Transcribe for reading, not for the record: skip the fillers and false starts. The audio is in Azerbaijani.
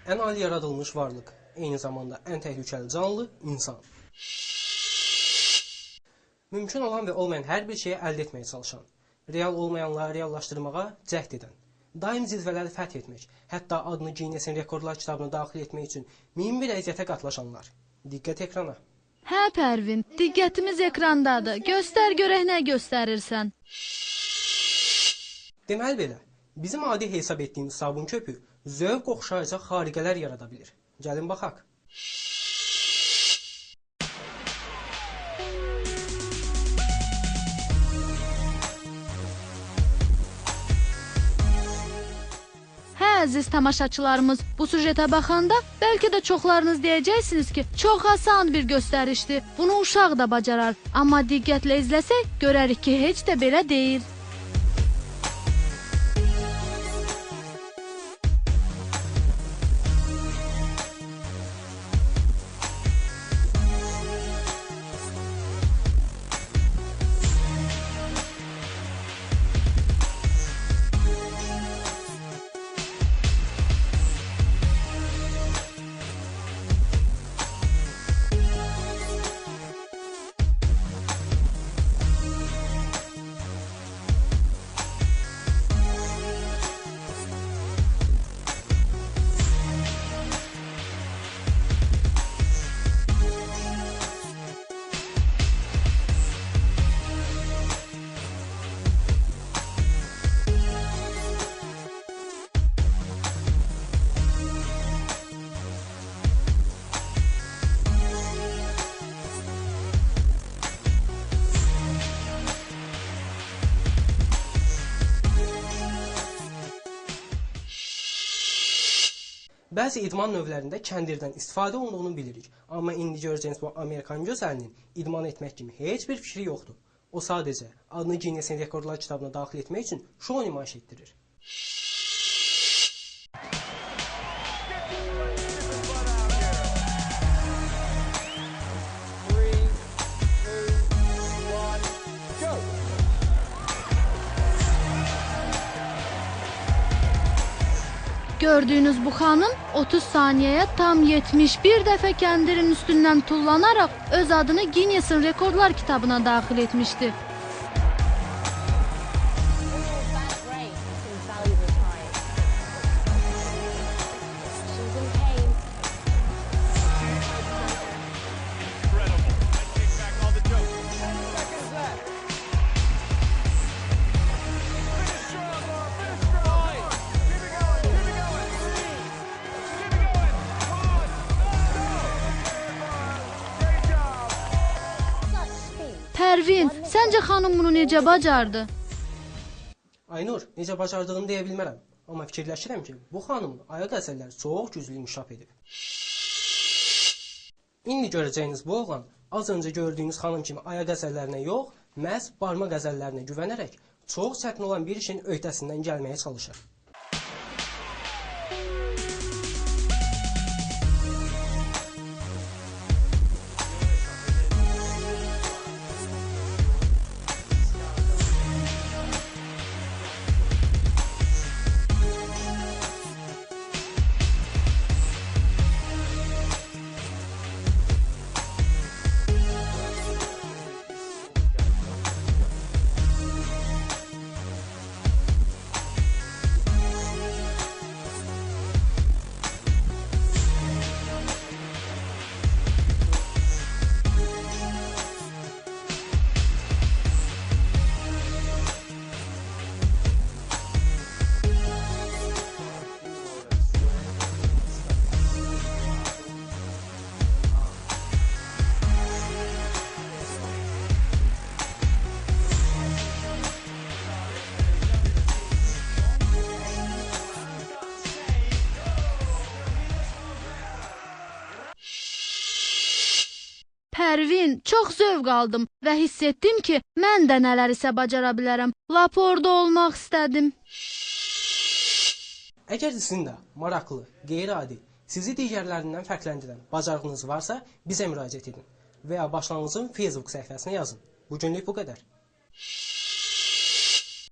Ən ali yaradılmış varlıq, eyni zamanda ən təhlükəli canlı insan. Mümkün olan və olmayan hər bir şeyi əldə etməyə çalışan, real olmayanları reallaşdırmağa cəhd edən, daim zirvələri fəth etmək, hətta adını Ginnesin rekordlar kitabına daxil etmək üçün min bir əziyyətə qatlaşanlar. Diqqət ekrana. Hə Pərvin, diqqətimiz ekrandadır. Göstər görək nə göstərirsən. Deməli belə, bizim adi hesab etdiyimiz sabun köpüğü zövq oxşayacaq xariqələr yarada bilir. Gəlin baxaq. Əziz tamaşaçılarımız, bu süjetə baxanda bəlkə də çoxlarınız deyəcəksiniz ki, çox asan bir göstərişdir. Bunu uşaq da bacarar. Amma diqqətlə izləsək, görərik ki, heç də belə deyil. Bəzi idman növlərində kəndirdən istifadə olunduğunu bilirik. Amma indi görəcəyiniz bu Amerikan gözəlinin idman etmək kimi heç bir fikri yoxdur. O sadəcə adını Ginnesin rekordlar kitabına daxil etmək üçün şou nümayiş etdirir. Gördüyünüz bu xanım 30 saniyəyə tam 71 dəfə kəndirin üstündən tullanaraq öz adını Ginnesin rekordlar kitabına daxil etmişdi. Pərvin, səncə xanım bunu necə bacardı? Aynur, necə bacardığını deyə bilmərəm. Amma fikirləşirəm ki, bu xanımın ayaq əzələləri çox güclü inkişaf edib. İndi görəcəyiniz bu oğlan az öncə gördüyünüz xanım kimi ayaq əzələrinə yox, məhz barmaq əzəllərinə güvənərək çox çətin olan bir işin öhdəsindən gəlməyə çalışır. Pərvin, çox zövq aldım və hiss etdim ki, mən də nələrisə bacara bilərəm. Lap orada olmaq istədim. Əgər sizin də maraqlı, qeyri-adi, sizi digərlərindən fərqləndirən bacarığınız varsa, bizə müraciət edin və ya başlanğıcın Facebook səhifəsinə yazın. Bugünlük bu qədər.